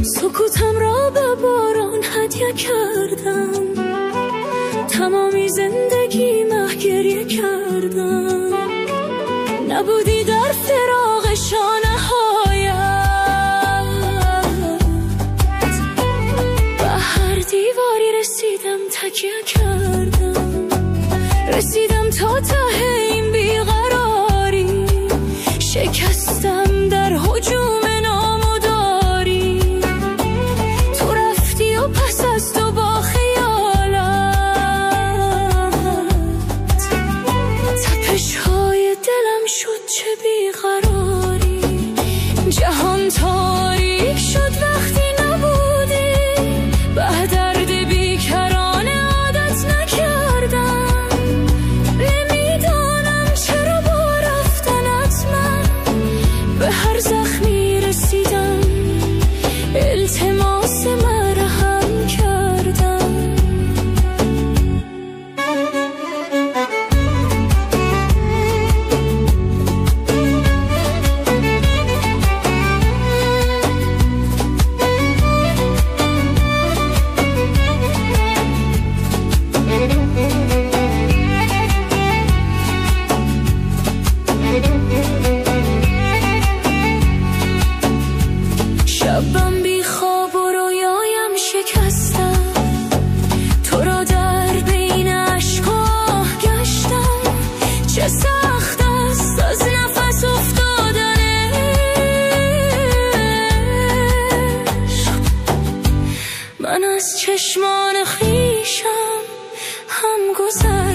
سکوتم را به باران هدیه کردم، تمامی زندگی گریه کردم. نبودی در فراق شانه هایم، به هر دیواری رسیدم تکیه کردم، رسیدم تا ته این بیقراری، شکستم در هجوم نامداری. تو رفتی و پس از تو با خیالت تپش‌های دلم شد چه بیقراری. جهان تاریک شد وقتی نبودی، به درد بیکرانه عادت نکردم. نمیدانم چرا با رفتنت من به هر زخمی رسیدم، التماس مرهم کردم. شبم بی خواب و رویایم شکستم، تو را در بین اشک‌ها گشتم. چه سخت است از نفس افتادن عشق، من از چشمان خویشم هم گذشتم.